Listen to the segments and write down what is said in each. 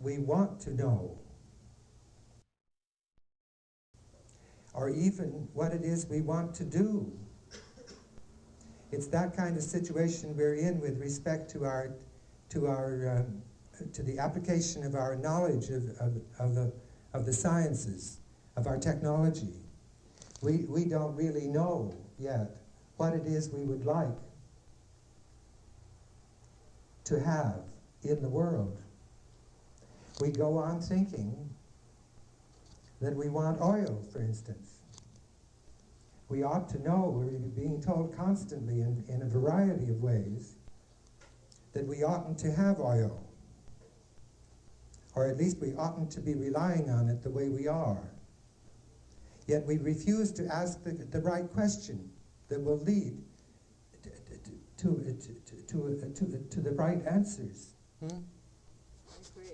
we want to know, or even what it is we want to do. It's that kind of situation we're in with respect to the application of our knowledge of the sciences, of our technology. We don't really know yet what it is we would like to have in the world. We go on thinking that we want oil, for instance. We ought to know, we're being told constantly in a variety of ways, that we oughtn't to have oil. Or at least we oughtn't to be relying on it the way we are. Yet we refuse to ask the right question that will lead to the right answers. I agree.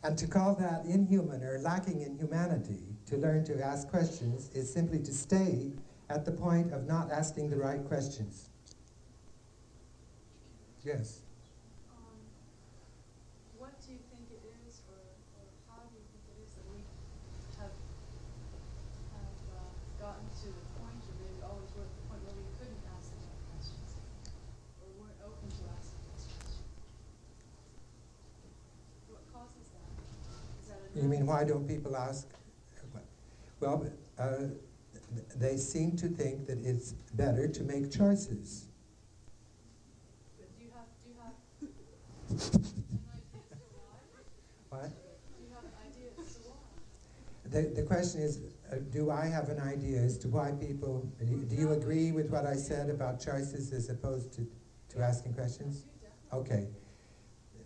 And to call that inhuman or lacking in humanity, to learn to ask questions, is simply to stay at the point of not asking the right questions. Yes? What do you think it is, or how do you think it is that we have gotten to the point, or maybe always were at the point where we couldn't ask the right questions, or weren't open to asking those questions? What causes that? Is that a You mean, why don't people ask? Well, they seem to think that it's better to make choices. But do you have an idea as to why? What? Do you have an idea as to why? The question is, do I have an idea as to why people, do you agree with what I said about choices as opposed to asking questions? Okay.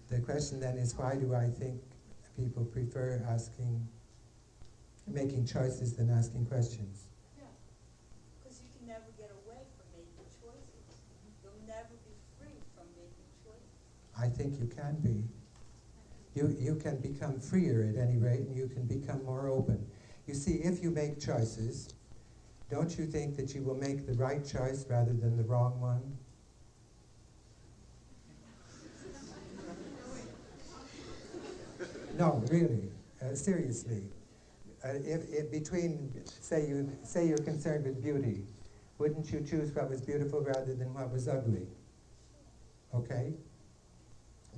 The question then is, why do I think people prefer making choices than asking questions? Yeah. Because you can never get away from making choices. You'll never be free from making choices. I think you can be. You can become freer at any rate, and you can become more open. You see, if you make choices, don't you think that you will make the right choice rather than the wrong one? No, really, seriously. If between, say you're concerned with beauty, wouldn't you choose what was beautiful rather than what was ugly? Okay?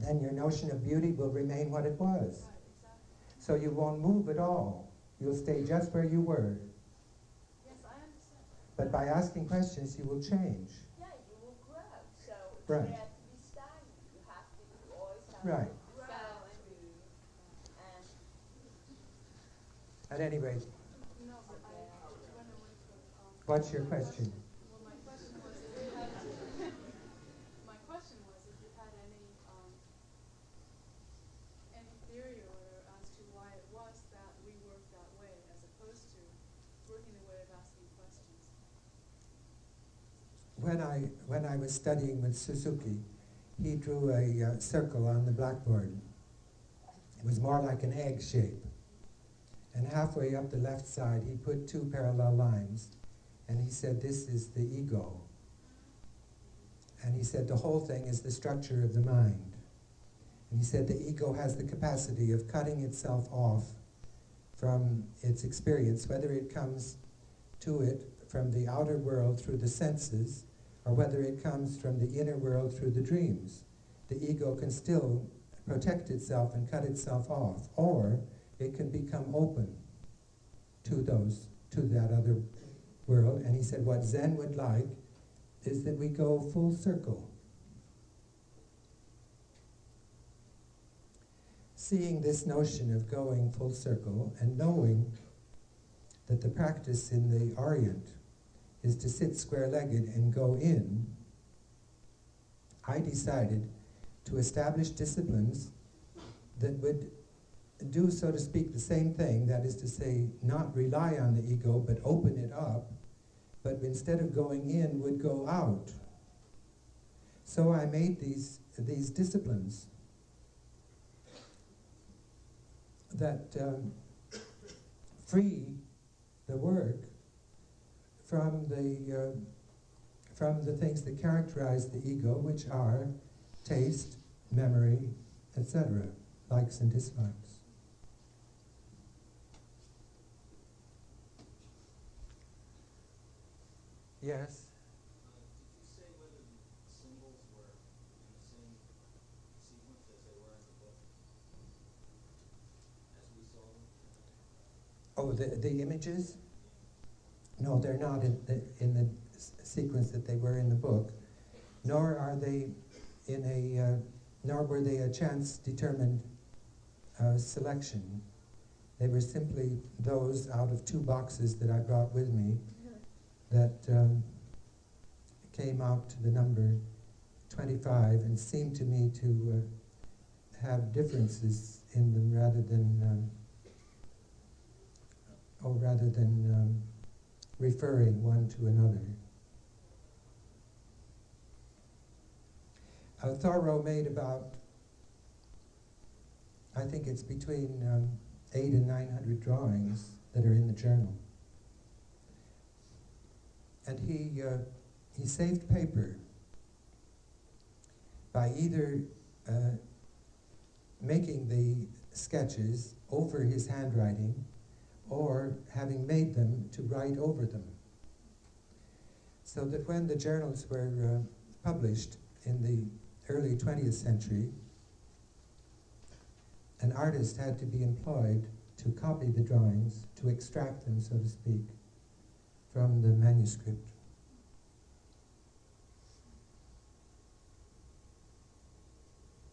Then your notion of beauty will remain what it was. Right, exactly. So you won't move at all. You'll stay just where you were. Yes, I understand. But by asking questions, you will change. Yeah, you will grow. So it's Right. bad to be stagnant. You always have Right. to grow and move. And At any rate, No, but I went away from. what's your question? Well, my question was if you had any theory or as to why it was that we worked that way, as opposed to working the way of asking questions. When I was studying with Suzuki, he drew a circle on the blackboard. It was more like an egg shape. And halfway up the left side, he put two parallel lines. And he said, this is the ego. And he said, the whole thing is the structure of the mind. And he said, the ego has the capacity of cutting itself off from its experience, whether it comes to it from the outer world through the senses, or whether it comes from the inner world through the dreams. The ego can still protect itself and cut itself off, or it can become open to that other world. And he said what Zen would like is that we go full circle. Seeing this notion of going full circle and knowing that the practice in the Orient is to sit square-legged and go in, I decided to establish disciplines that would do, so to speak, the same thing, that is to say, not rely on the ego, but open it up, but instead of going in, would go out. So I made these disciplines that free the work from the things that characterize the ego, which are taste, memory, etc., likes and dislikes. Yes? Did you say whether the symbols were in the same sequence as they were in the book, as we saw them? Oh, the images? No, they're not in the sequence that they were in the book, nor are they nor were they a chance-determined selection. They were simply those out of 2 boxes that I brought with me that came out to the number 25 and seemed to me to have differences in them rather than referring one to another. Thoreau made about, I think it's between 800 and 900 drawings that are in the journal. And he saved paper by either making the sketches over his handwriting or having made them to write over them. So that when the journals were published in the early 20th century, an artist had to be employed to copy the drawings, to extract them, so to speak, from the manuscript.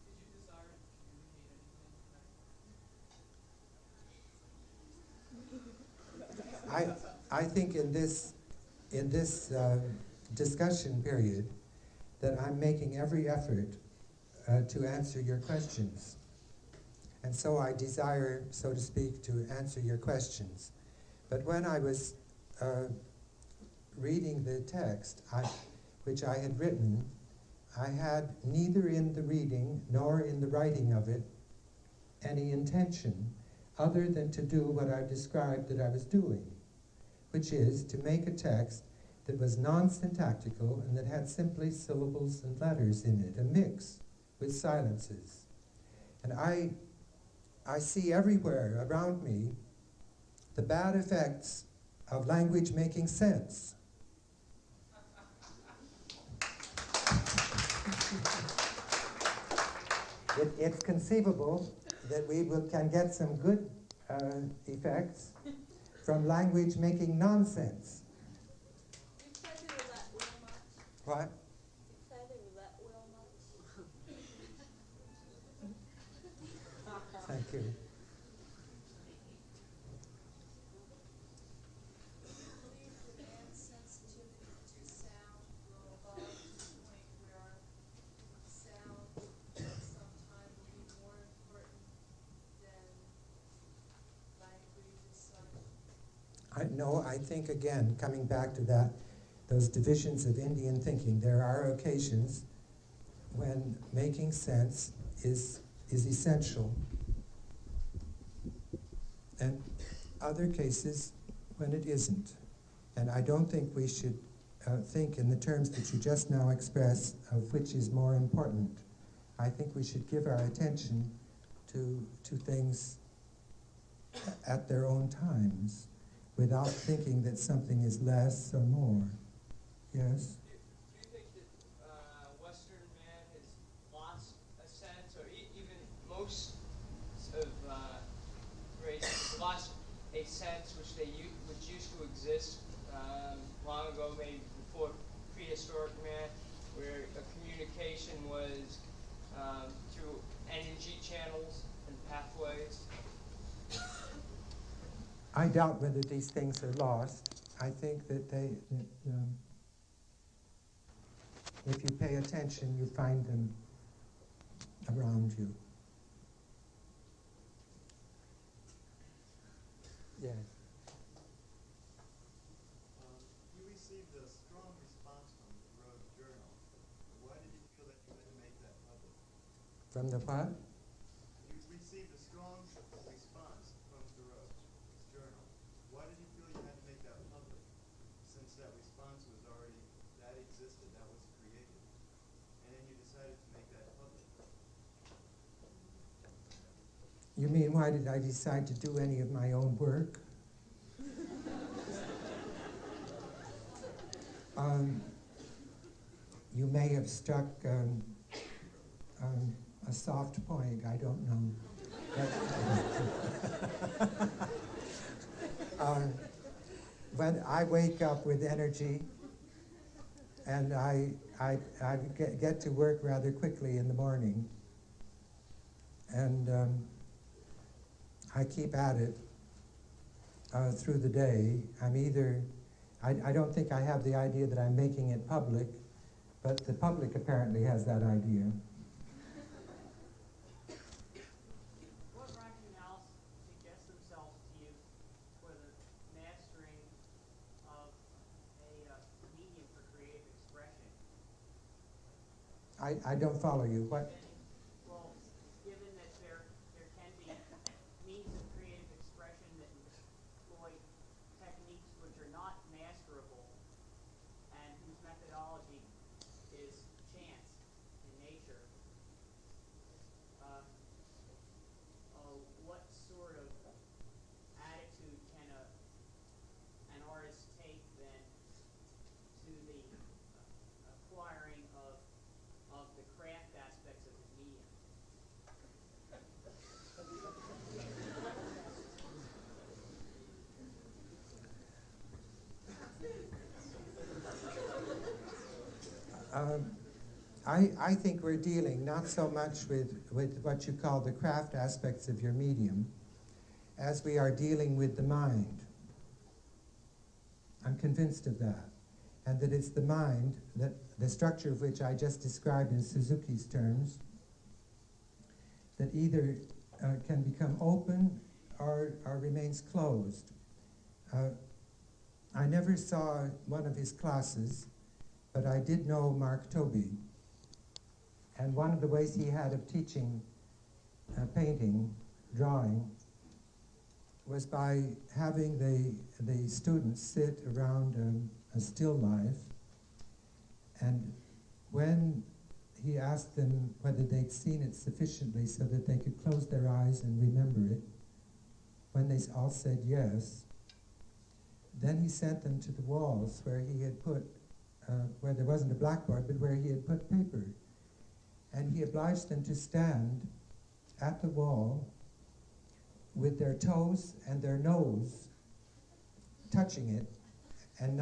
Did you desire to communicate anything? I think in this discussion period that I'm making every effort to answer your questions. And so I desire, so to speak, to answer your questions. But when I was reading the text, which I had written, I had neither in the reading nor in the writing of it any intention other than to do what I described that I was doing, which is to make a text that was non-syntactical and that had simply syllables and letters in it, a mix with silences. And I see everywhere around me the bad effects of language making sense. It's conceivable that we can get some good effects from language making nonsense. You play the roulette wheel much? What? You play the roulette wheel much? Thank you. Man's sensitivity to sound will evolve to the point where sound at some time will be more important than language as such. No, I think, again, coming back to that, those divisions of Indian thinking, there are occasions when making sense is essential, and other cases when it isn't. And I don't think we should think in the terms that you just now expressed of which is more important. I think we should give our attention to things at their own times, without thinking that something is less or more. Yes? Do you think that Western man has lost a sense, or even most of races lost a sense which used to exist long ago, maybe before prehistoric man, where a communication was through energy channels and pathways? I doubt whether these things are lost. I think that if you pay attention, you find them around you. Yes. You received a strong response from the Thoreau Journal. Why did you feel that you had to make that public? From the what? You received a strong response from Thoreau's journal. Why did you feel you had to make that public? Since that response was already, that existed, that was created. And then you decided to make that public. You mean, why did I decide to do any of my own work? You may have struck a soft point, I don't know. When I wake up with energy, and I get to work rather quickly in the morning, and I keep at it through the day. I don't think I have the idea that I'm making it public, but the public apparently has that idea. What rationales suggest themselves to you for the mastering of a medium for creative expression? I don't follow you. What? Well, given that there can be means of creative expression that employ techniques which are not masterable and whose methodology is chance in nature, what sort of attitude can an artist take then to the acquiring of the craft aspects of his medium? I think we're dealing not so much with what you call the craft aspects of your medium as we are dealing with the mind. I'm convinced of that. And that it's the mind, that the structure of which I just described in Suzuki's terms, that either can become open or remains closed. I never saw one of his classes, but I did know Mark Tobey. And one of the ways he had of teaching painting, drawing, was by having the students sit around a still life, and when he asked them whether they'd seen it sufficiently so that they could close their eyes and remember it, when they all said yes, then he sent them to the walls where he had put, where there wasn't a blackboard, but where he had put paper. And he obliged them to stand at the wall with their toes and their nose touching it, and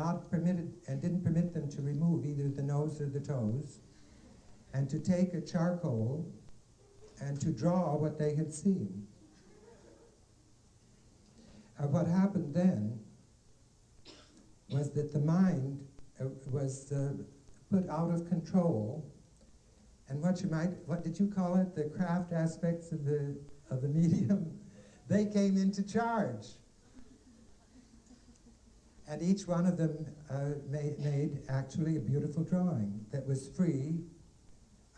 didn't permit them to remove either the nose or the toes, and to take a charcoal and to draw what they had seen. What happened then was that the mind was put out of control, and what did you call it? The craft aspects of the medium, they came into charge. And each one of them made actually a beautiful drawing that was free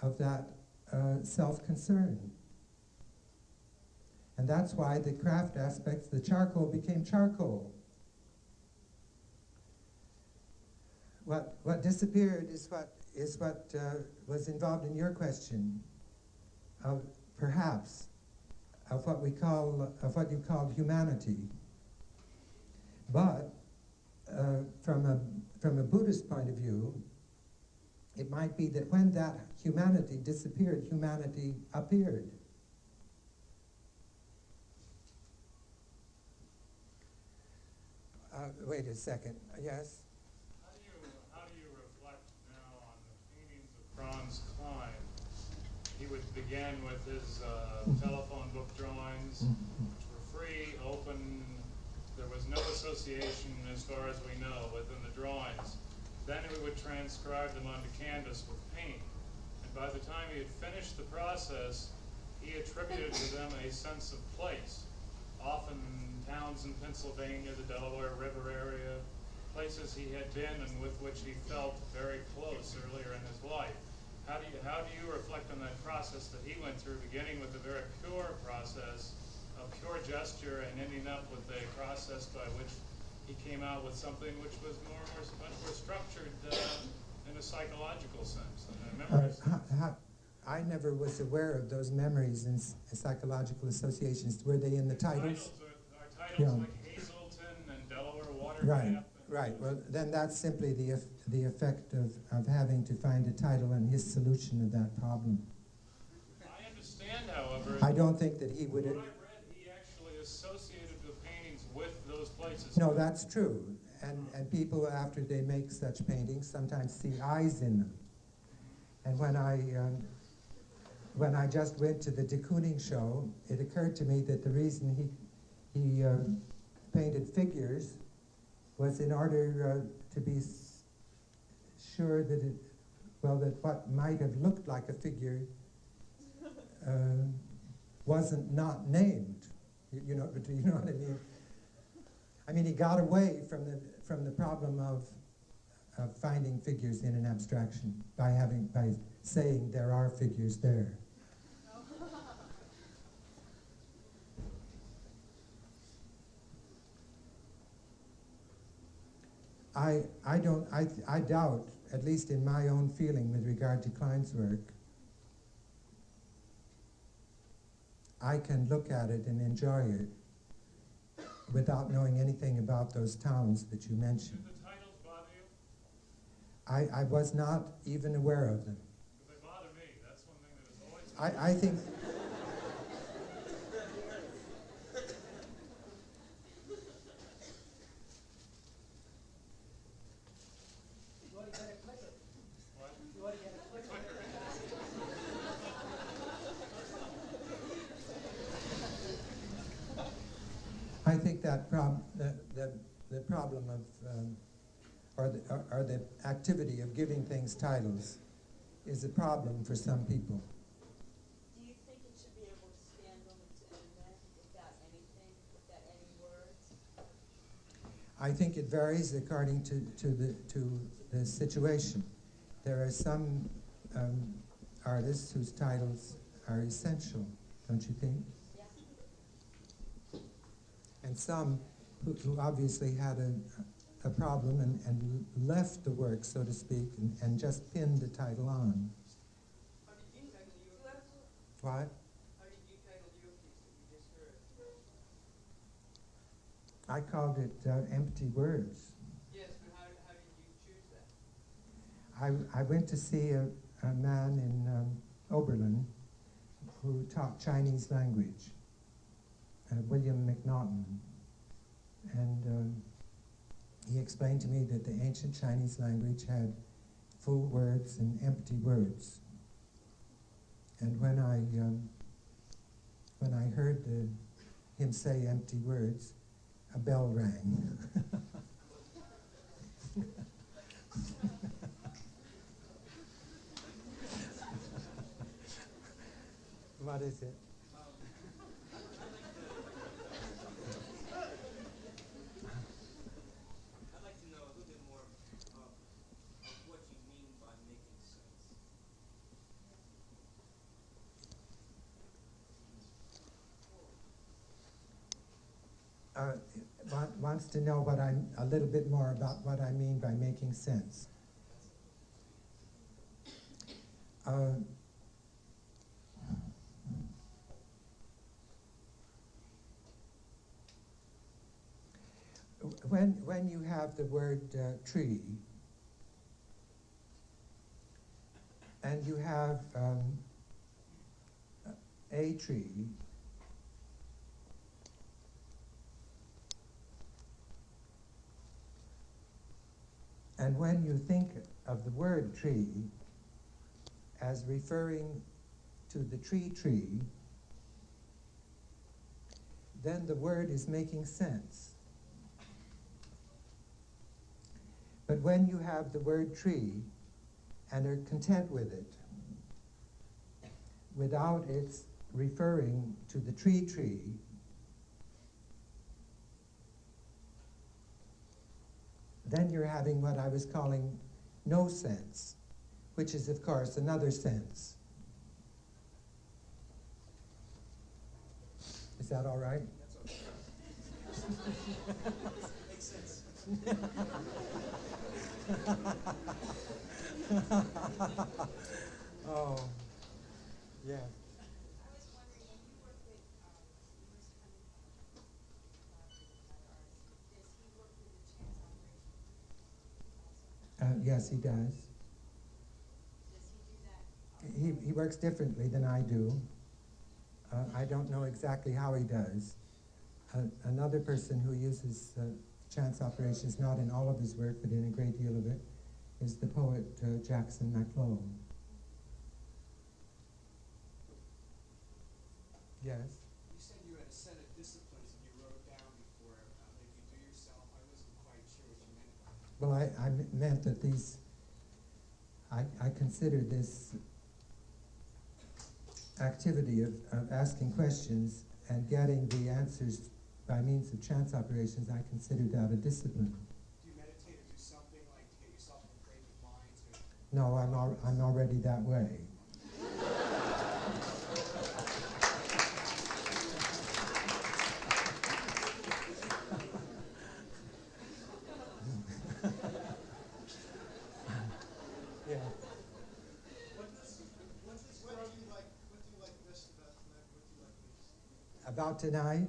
of that self-concern. And that's why the craft aspects, the charcoal became charcoal. What disappeared is what was involved in your question of perhaps of what you call humanity. But from a Buddhist point of view, it might be that when that humanity disappeared, humanity appeared. Wait a second. Yes? How do you reflect now on the paintings of Franz Klein? He would begin with his telephone book drawings, which were free, open. There was no association, as far as we know, within the drawings. Then he would transcribe them onto canvas with paint. And by the time he had finished the process, he attributed to them a sense of place. Often towns in Pennsylvania, the Delaware River area, places he had been and with which he felt very close earlier in his life. How do you reflect on that process that he went through, beginning with a very pure process of pure gesture and ending up with a process by which he came out with something which was much more structured in a psychological sense? And I remember I never was aware of those memories and psychological associations. Were they in the titles? Our titles like Hazelton and Delaware Water Right, Gap. right. Well, then that's simply the effect of having to find a title and his solution of that problem. I understand, however, I don't think that he would. what I read, he actually associated the paintings with those places. No, that's true. And people, after they make such paintings, sometimes see eyes in them. And when I just went to the de Kooning show, it occurred to me that the reason he painted figures was in order to be sure that that what might have looked like a figure wasn't not named. You know what I mean? I mean, he got away from the problem of finding figures in an abstraction by saying there are figures there. I doubt, at least in my own feeling with regard to Klein's work, I can look at it and enjoy it without knowing anything about those towns that you mentioned. Did the titles bother you? I was not even aware of them. Because they bother me. That's one thing that is always... I think... I think that the problem of, or the activity of giving things titles is a problem for some people. Do you think it should be able to stand on its own without anything, without any words? I think it varies according to the situation. There are some artists whose titles are essential, don't you think? Yeah. And some who obviously had a problem and left the work, so to speak, and just pinned the title on. How did you title your piece? What? How did you title your piece that you just heard? I called it Empty Words. Yes, but how did you choose that? I went to see a man in Oberlin who taught Chinese language, William McNaughton. And he explained to me that the ancient Chinese language had full words and empty words. And when I heard him say empty words, a bell rang. What is it? I'd like to know a little bit more of what you mean by making sense. Wants to know a little bit more about what I mean by making sense. When you have the word tree, and you have a tree, and when you think of the word tree as referring to the tree, then the word is making sense. But when you have the word tree and are content with it, without its referring to the tree, then you're having what I was calling no sense, which is, of course, another sense. Is that all right? That's okay. Makes sense. Oh. Yeah. I was wondering, when you work with, Bruce Cunningham, collaborating with other artists, does he work with the chance operation also? Yes, he does. Does he do that? He works differently than I do. I don't know exactly how he does. Another person who uses chance operations, not in all of his work, but in a great deal of it, is the poet Jackson Maclow. Yes? You said you had a set of disciplines and you wrote down before that you do yourself. I wasn't quite sure what you meant by that. Well, I meant that these, I consider this activity of asking questions and getting the answers by means of chance operations, I consider that a discipline. Do you meditate or do something like to get yourself in a frame of mind to... No, I'm already that way. Yeah. What do you like best about tonight? What do you like least? About tonight?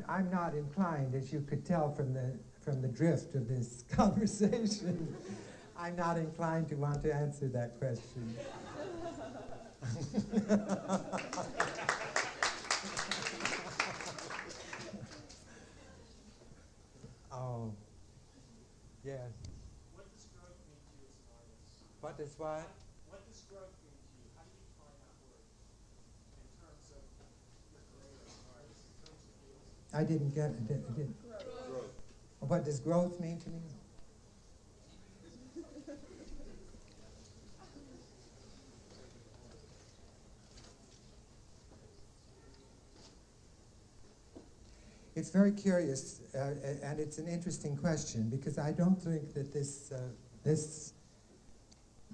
I'm not inclined, as you could tell from the drift of this conversation, I'm not inclined to want to answer that question. Oh, yes. What does growth mean to you as an artist? What is what? What does growth mean to you? How do you define that word in terms of your career as an artist, in terms of fields? I didn't get it. Growth. What does growth mean to me? It's very curious, and it's an interesting question, because I don't think that this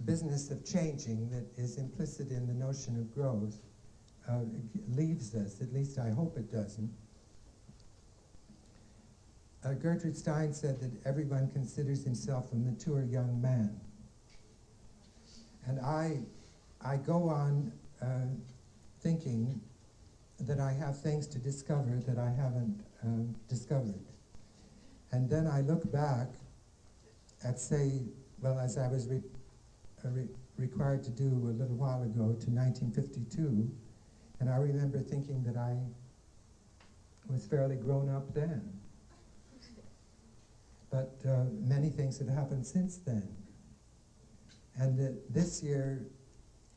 business of changing that is implicit in the notion of growth leaves us. At least I hope it doesn't. Gertrude Stein said that everyone considers himself a mature young man. And I go on thinking that I have things to discover that I haven't discovered. And then I look back at, say, well, as I was required to do a little while ago, to 1952, and I remember thinking that I was fairly grown up then. But many things have happened since then. And this year,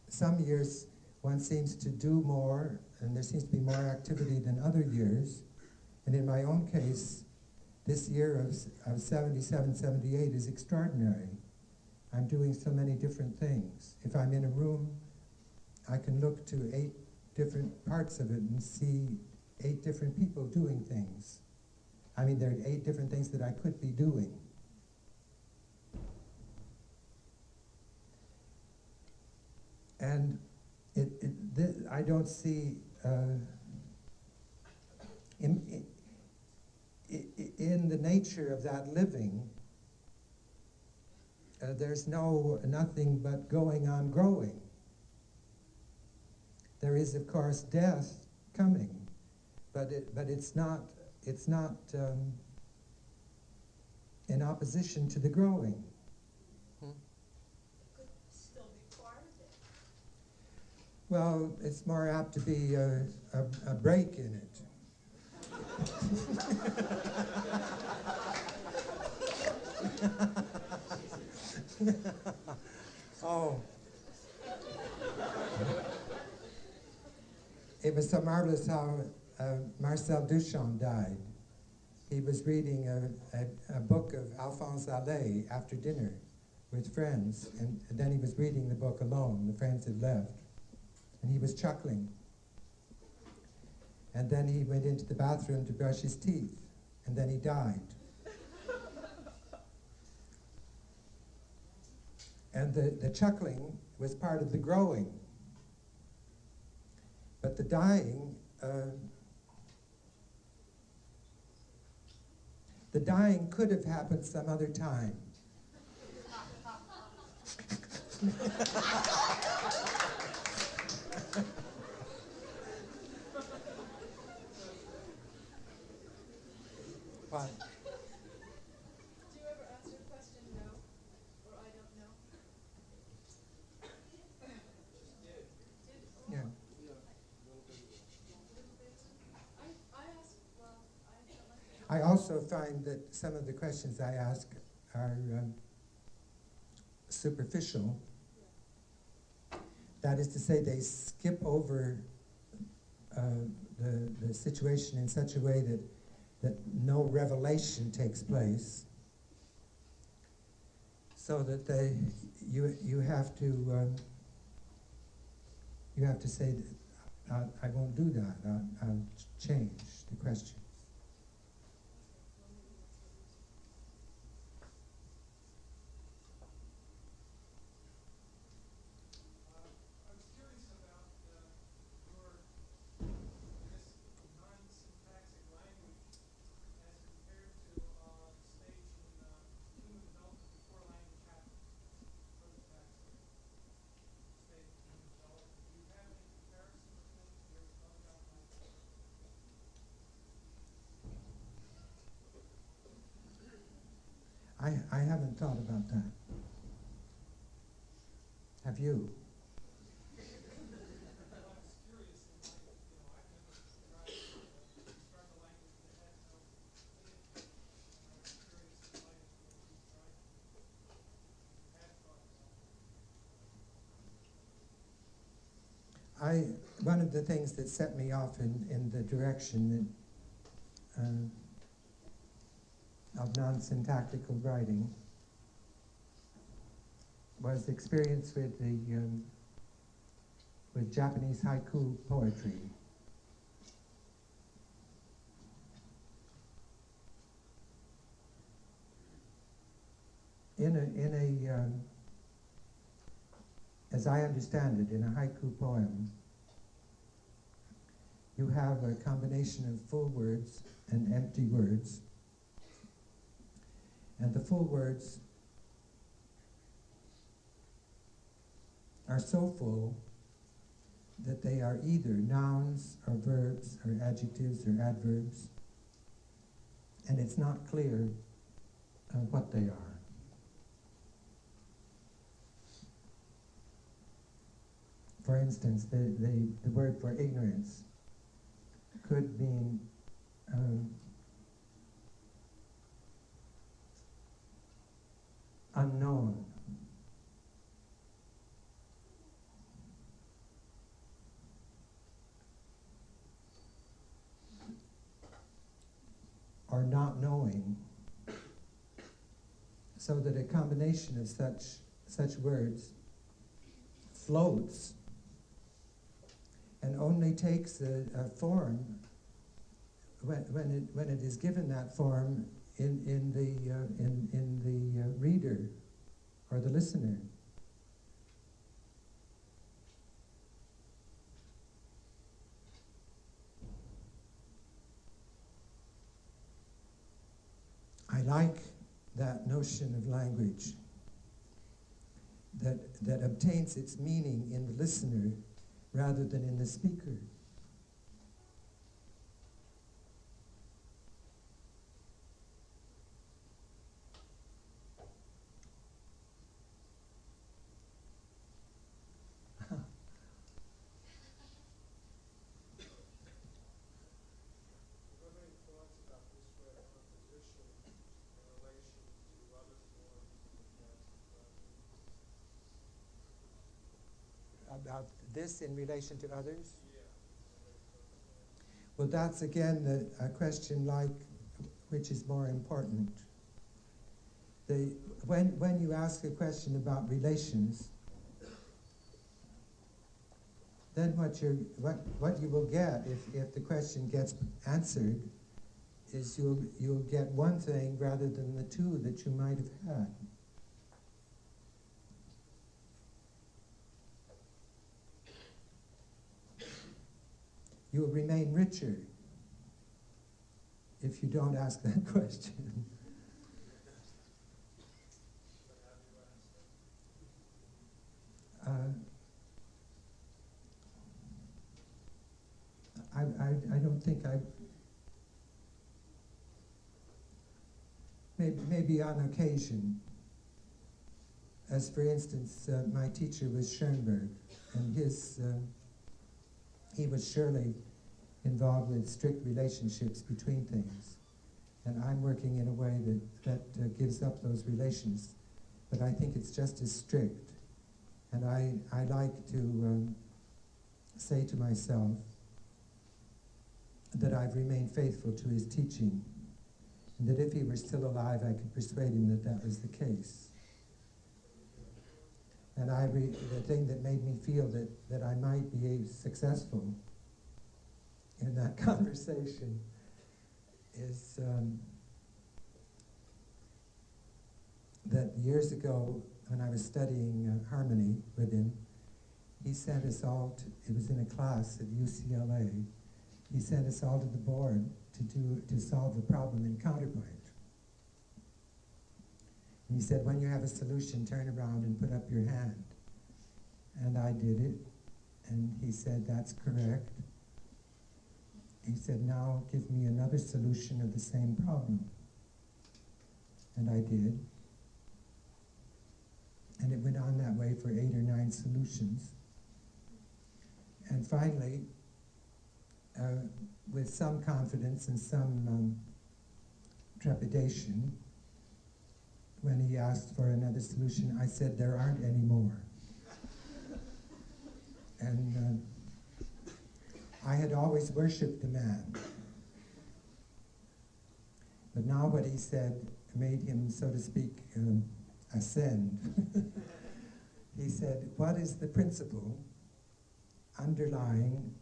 some years one seems to do more, and there seems to be more activity than other years. And in my own case, this year of 77, 78 is extraordinary. I'm doing so many different things. If I'm in a room, I can look to 8 different parts of it and see 8 different people doing things. I mean, there are 8 different things that I could be doing. And I don't see, in the nature of that living, there's nothing but going on growing. There is, of course, death coming, but it's not in opposition to the growing. It could still be part of it. Well, it's more apt to be a break in it. Oh. It was so marvelous how Marcel Duchamp died. He was reading a book of Alphonse Allais after dinner with friends, and then he was reading the book alone. The friends had left, and he was chuckling. And then he went into the bathroom to brush his teeth, and then he died. And the chuckling was part of the growing. But the dying, The dying could have happened some other time. What? Do you ever answer a question no, or I don't know? Did, Yeah. little bit. I asked, well, I don't like to. I also find that some of the questions I ask are superficial. That is to say, they skip over the situation in such a way that no revelation takes place, so that you have to say that I won't do that. I'll change the question. I was curious about your, non-syntactic language as compared to the stage in human development before language happened, prototaxic stage of human development. Do you have any comparison or things you ever thought about language? I haven't thought about that. Have you? I was curious, and I've never tried to construct a language that has no idiom. I was curious in light of what you tried to do. You had thought about it. One of the things that set me off in the direction of non-syntactical writing was experience with with Japanese haiku poetry. As I understand it, in a haiku poem, you have a combination of full words and empty words. And the full words are so full that they are either nouns or verbs or adjectives or adverbs, and it's not clear what they are. For instance, the word for ignorance could mean unknown. Or not knowing, so that a combination of such words floats and only takes a form when it is given that form in the reader or the listener. I like that notion of language that obtains its meaning in the listener rather than in the speaker. Do you have any thoughts about this way of composition in relation to other forms of the About this in relation to others? Yeah. Well, that's again a question like which is more important. When you ask a question about relations, then what you will get if the question gets answered is you'll get one thing rather than the two that you might have had. You'll remain richer if you don't ask that question. I don't think maybe on occasion, as for instance, my teacher was Schoenberg, and he was surely involved with strict relationships between things, and I'm working in a way that gives up those relations, but I think it's just as strict, and I like to say to myself that I've remained faithful to his teaching, and that if he were still alive, I could persuade him that that was the case. And the thing that made me feel that I might be successful in that conversation is that years ago, when I was studying harmony with him, he sent us all it was in a class at UCLA, he sent us all to the board to solve a problem in counterpoint. And he said, when you have a solution, turn around and put up your hand. And I did it, and he said, that's correct. He said, now give me another solution of the same problem. And I did. And it went on that way for 8 or 9 solutions. And finally, with some confidence and some trepidation, when he asked for another solution, I said, there aren't any more. And I had always worshipped the man. But now what he said made him, so to speak, ascend. He said, what is the principle underlying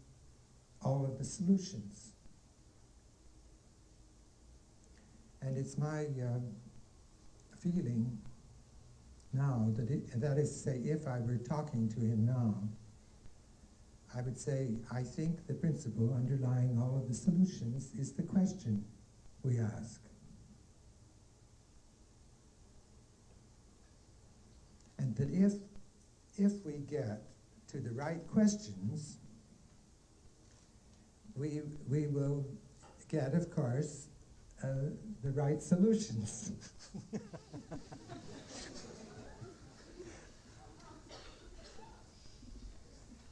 all of the solutions? And it's my feeling now that is to say, if I were talking to him now, I would say, I think the principle underlying all of the solutions is the question we ask. And that if we get to the right questions, we will get, of course, the right solutions.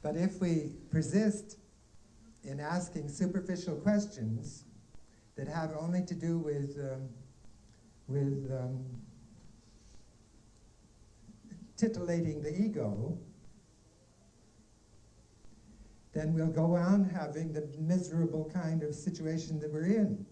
But if we persist in asking superficial questions that have only to do with titillating the ego, then we'll go on having the miserable kind of situation that we're in.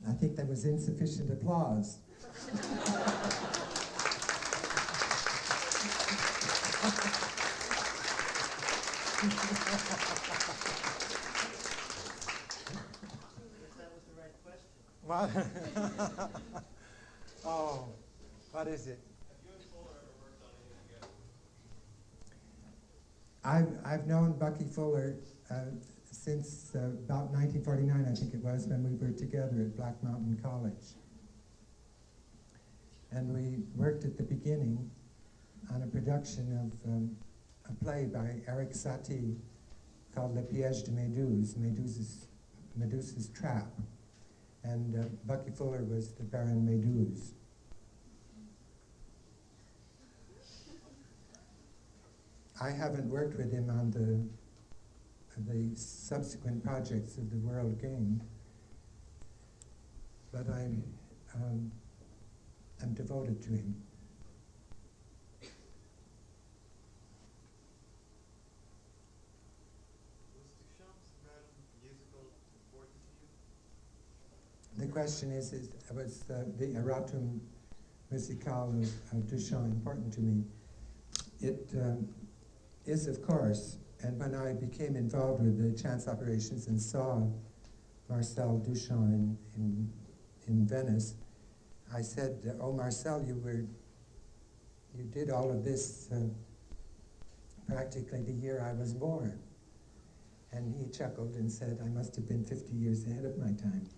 I think that was insufficient applause. That was the right question. What? Oh, what is it? Have you and Fuller ever worked on anything together? I've known Bucky Fuller since about 1949, I think it was, when we were together at Black Mountain College. And we worked at the beginning on a production of a play by Eric Satie called Le Piège de Méduse, Medusa's Trap. And Bucky Fuller was the Baron Méduse. I haven't worked with him on the subsequent projects of the World Game, but I'm devoted to him. Was Duchamp's radical musical important to you? The question was the erratum musical of Duchamp important to me? It is, of course, and when I became involved with the chance operations and saw Marcel Duchamp in Venice, I said, "Oh, Marcel, you did all of this practically the year I was born." And he chuckled and said, "I must have been 50 years ahead of my time."